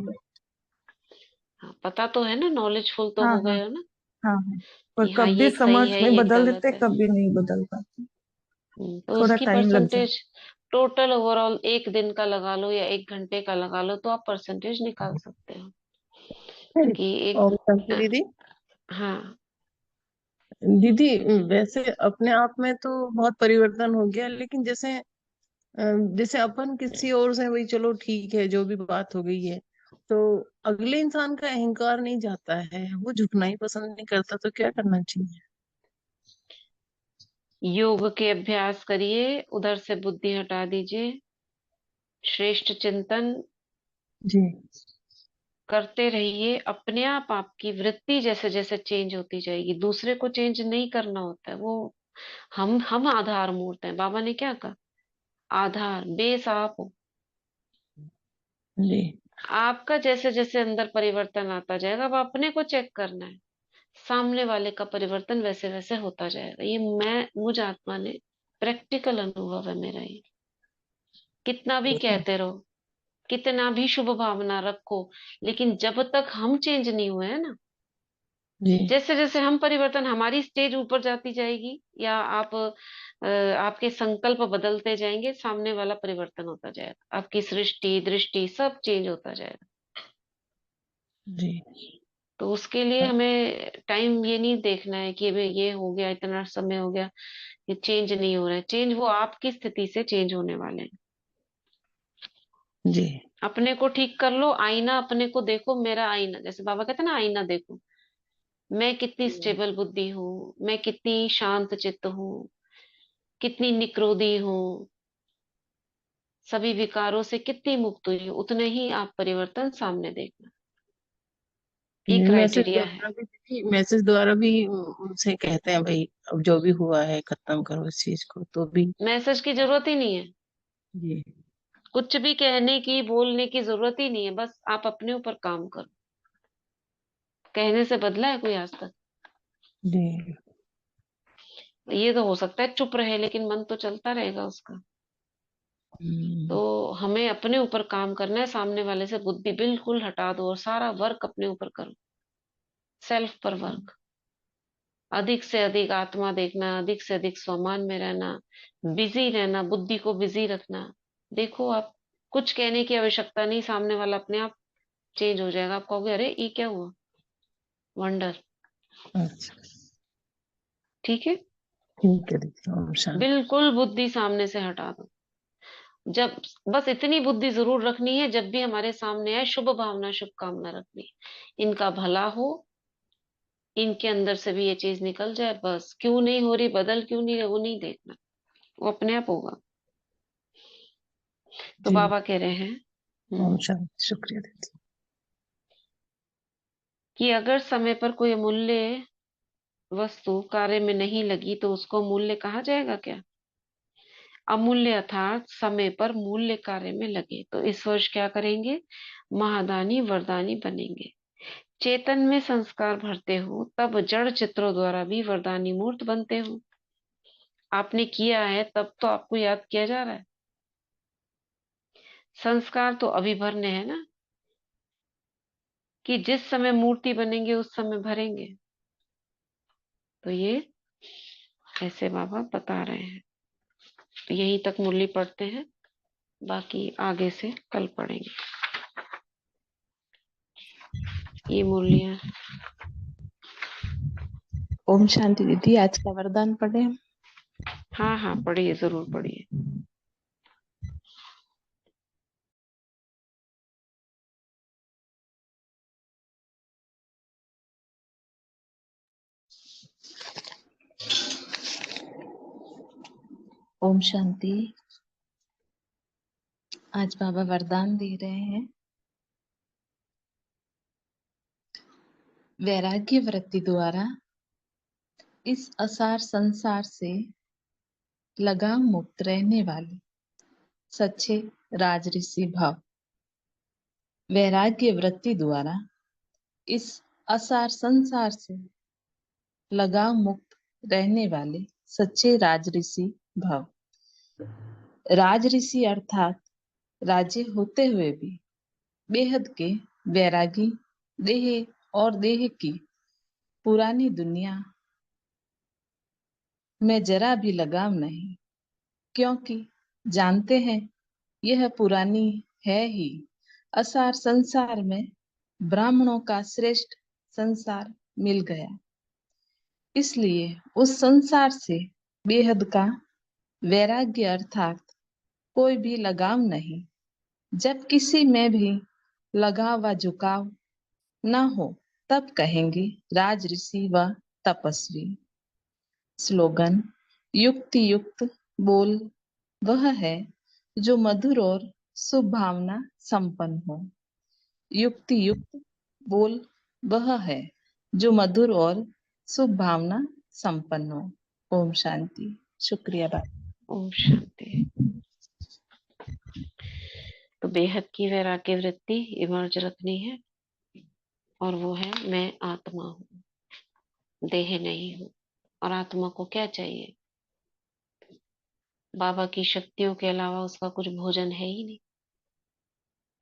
हाँ, पता तो है ना, नॉलेजफुल तो हाँ हो हाँ गए हो ना हाँ हाँ, पर कि हाँ कभी ये सही समर्थ है में ये बदल गलत देते, है। कभी नहीं बदल पाते, तो थोड़ा उसकी टाइम लग जाता। परसेंटेज टोटल ओवरऑल 1 दिन का लगा लो या 1 घंटे का लगा लो, तो आप परसेंटेज निकाल सकते हो कि एक। ओम शांति दीदी। हाँ दीदी वैसे अपने आप में तो बहुत परिवर्तन हो गया, लेकिन जैसे जैसे अपन किसी और से वही चलो ठीक है जो भी बात हो गई है, तो अगले इंसान का अहंकार नहीं जाता है, वो झुकना ही पसंद नहीं करता, तो क्या करना चाहिए? योग के अभ्यास करिए, उधर से बुद्धि हटा दीजिए, श्रेष्ठ चिंतन जी करते रहिए। अपने आप आपकी वृत्ति जैसे जैसे चेंज होती जाएगी, दूसरे को चेंज नहीं करना होता है। वो हम आधार मूर्त हैं। बाबा ने क्या कहा? आधार बेस आप हो। जी आपका जैसे जैसे अंदर परिवर्तन आता जाएगा, अब अपने को चेक करना है, सामने वाले का परिवर्तन वैसे वैसे होता जाएगा। ये मुझ आत्मा ने प्रैक्टिकल अनुभव है मेरा ये। कितना भी कहते रहो, कितना भी शुभ भावना रखो, लेकिन जब तक हम चेंज नहीं हुए हैं ना, जी जैसे जैसे हम परिवर्तन, हमारी स्टेज ऊपर जाती जाएगी या आपके संकल्प बदलते जाएंगे, सामने वाला परिवर्तन होता जाएगा, आपकी सृष्टि दृष्टि सब चेंज होता जाएगा। जी तो उसके लिए हमें टाइम ये नहीं देखना है कि भाई ये हो गया, इतना समय हो गया, ये चेंज नहीं हो रहा है। चेंज वो आपकी स्थिति से चेंज होने वाले हैं। जी। अपने को ठीक कर लो, आईना अपने को देखो, मेरा आईना, जैसे बाबा कहते हैं ना, आईना देखो, मैं कितनी स्टेबल बुद्धि हूँ, मैं कितनी शांत चित्त हूँ, कितनी निक्रोधी हूँ, सभी विकारों से कितनी मुक्त हुई हूँ, उतने ही आप परिवर्तन सामने देखना। ये मैसेज क्राइटेरिया है। द्वारा भी, मैसेज द्वारा भी उनसे कहते हैं भाई अब जो भी हुआ है खत्म करो इस चीज को, तो भी। मैसेज की जरूरत ही नहीं है, जी। कुछ भी कहने की बोलने की जरूरत ही नहीं है, बस आप अपने ऊपर काम करो। कहने से बदला है कोई आज तक? जी। ये तो हो सकता है चुप रहे, लेकिन मन तो चलता रहेगा उसका। तो हमें अपने ऊपर काम करना है, सामने वाले से बुद्धि बिल्कुल हटा दो और सारा वर्क अपने ऊपर करो। सेल्फ पर वर्क, अधिक से अधिक आत्मा देखना, अधिक से अधिक स्वमान में रहना, बिजी रहना, बुद्धि को बिजी रखना। देखो आप, कुछ कहने की आवश्यकता नहीं, सामने वाला अपने आप चेंज हो जाएगा। आप कहोगे अरे ये क्या हुआ, वंडर। अच्छा। ठीक है, ठीक है दीदी, ओम शांति। बिल्कुल बुद्धि सामने से हटा दो। जब, बस इतनी बुद्धि जरूर रखनी है, जब भी हमारे सामने आए शुभ भावना शुभ कामना रखनी है, इनका भला हो, इनके अंदर से भी ये चीज निकल जाए, बस। क्यों नहीं हो रही, बदल क्यों नहीं रही, वो नहीं देखना, वो अपने आप होगा। तो जी। बाबा कह रहे हैं ओम शांति, शुक्रिया दीदी। कि अगर समय पर कोई अमूल्य वस्तु कार्य में नहीं लगी तो उसको मूल्य कहा जाएगा क्या? अमूल्य अर्थात समय पर मूल्य कार्य में लगे। तो इस वर्ष क्या करेंगे? महादानी वरदानी बनेंगे। चेतन में संस्कार भरते हो तब जड़ चित्रों द्वारा भी वरदानी मूर्त बनते हो। आपने किया है तब तो आपको याद किया जा रहा है। संस्कार तो अभी भरने हैं ना, कि जिस समय मूर्ति बनेंगे उस समय भरेंगे। तो ये ऐसे बाबा बता रहे हैं। तो यहीं तक मुरली पढ़ते हैं, बाकी आगे से कल पढ़ेंगे। ये मुरलियां। ओम शांति दीदी, आज का वरदान पढ़े हम? हाँ हाँ पढ़िए, जरूर पढ़िए। ओम शांति। आज बाबा वरदान दे रहे हैं, वैराग्य वृत्ति द्वारा इस असार संसार से लगाव मुक्त रहने वाले सच्चे राजऋषि भव। वैराग्य वृत्ति द्वारा इस असार संसार से लगाव मुक्त रहने वाले सच्चे राजऋषि भव। राजऋषि अर्थात राजे होते हुए भी बेहद के वैरागी, देह और देह की पुरानी दुनिया में जरा भी लगाव नहीं, क्योंकि जानते हैं यह पुरानी है ही। असार संसार में ब्राह्मणों का श्रेष्ठ संसार मिल गया, इसलिए उस संसार से बेहद का वैराग्य अर्थात कोई भी लगाव नहीं। जब किसी में भी लगाव व झुकाव न हो तब कहेंगे राजऋषि व तपस्वी। स्लोगन: युक्ति युक्त बोल वह है जो मधुर और शुभ भावना संपन्न हो। युक्ति युक्त बोल वह है जो मधुर और शुभ भावना संपन्न हो। ओम शांति। शुक्रिया बाबा। ओम शांति। तो बेहद की वैराग्य वृत्ति इमर्ज रखनी है, और वो है मैं आत्मा हूँ, देह नहीं हूँ। और आत्मा को क्या चाहिए? बाबा की शक्तियों के अलावा उसका कुछ भोजन है ही नहीं।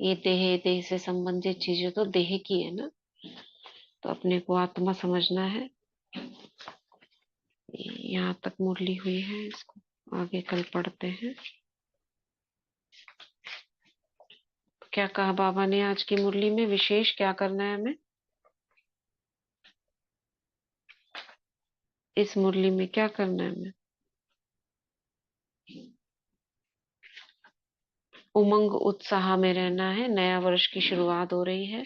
ये देह से संबंधित चीजें तो देह की है ना, तो अपने को आत्मा समझना है। यहाँ तक मुरली हुई है, इसको आगे कल पढ़ते हैं। क्या कहा बाबा ने आज की मुरली में? विशेष क्या करना है हमें? इस मुरली में क्या करना है हमें? उमंग उत्साह में रहना है। नया वर्ष की शुरुआत हो रही है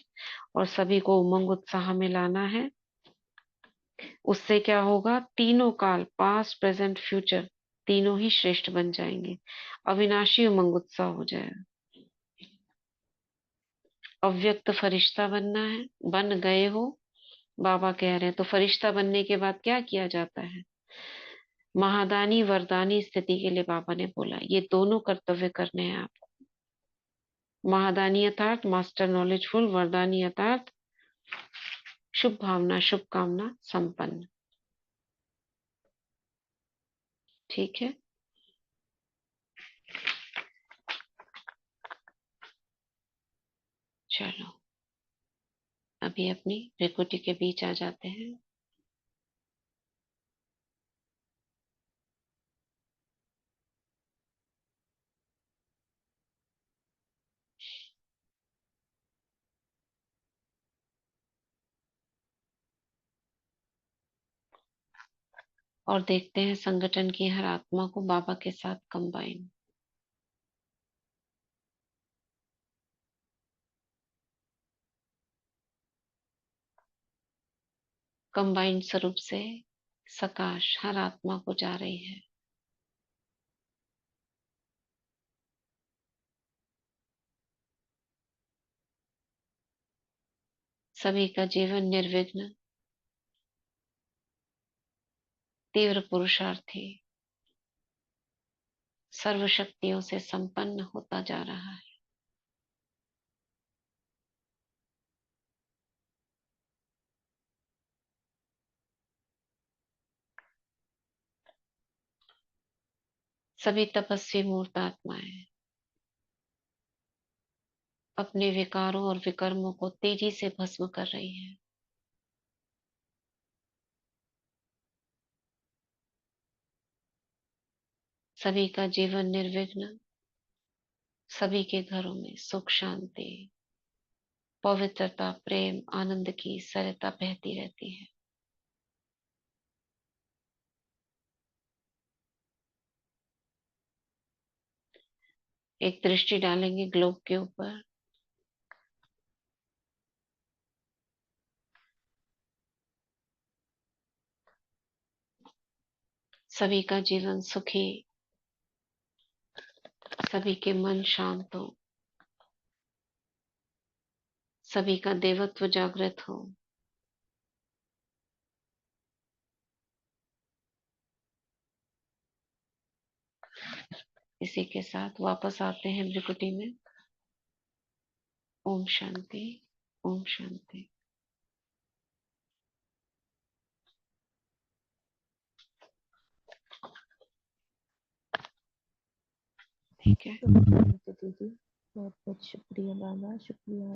और सभी को उमंग उत्साह में लाना है। उससे क्या होगा? तीनों काल, पास्ट प्रेजेंट फ्यूचर, तीनों ही श्रेष्ठ बन जाएंगे। अविनाशी उमंग उत्साह हो जाएगा। अव्यक्त फरिश्ता बनना है। बन गए हो, बाबा कह रहे हैं। तो फरिश्ता बनने के बाद क्या किया जाता है? महादानी वरदानी स्थिति के लिए बाबा ने बोला ये दोनों कर्तव्य करने हैं आपको। महादानी अर्थात मास्टर नॉलेजफुल, वरदानी अर्थात शुभ भावना शुभकामना संपन्न। ठीक है। चलो अभी अपनी प्रकृति के बीच आ जाते हैं। और देखते हैं संगठन की हर आत्मा को बाबा के साथ कंबाइन। कंबाइंड स्वरूप से सकाश हर आत्मा को जा रही है। सभी का जीवन निर्विघ्न, तीव्र पुरुषार्थी, सर्व शक्तियों से संपन्न होता जा रहा है। सभी तपस्वी मूर्त आत्माएं अपने विकारों और विकर्मों को तेजी से भस्म कर रही हैं। सभी का जीवन निर्विघ्न, सभी के घरों में सुख शांति, पवित्रता, प्रेम, आनंद की सरिता बहती रहती है। एक दृष्टि डालेंगे ग्लोब के ऊपर। सभी का जीवन सुखी, सभी के मन शांत हो, सभी का देवत्व जागृत हो। इसी के साथ वापस आते हैं भ्रिकुटी में। ओम शांति, ओम शांति। ठीक है। दीदी बहुत बहुत शुक्रिया बाबा, शुक्रिया।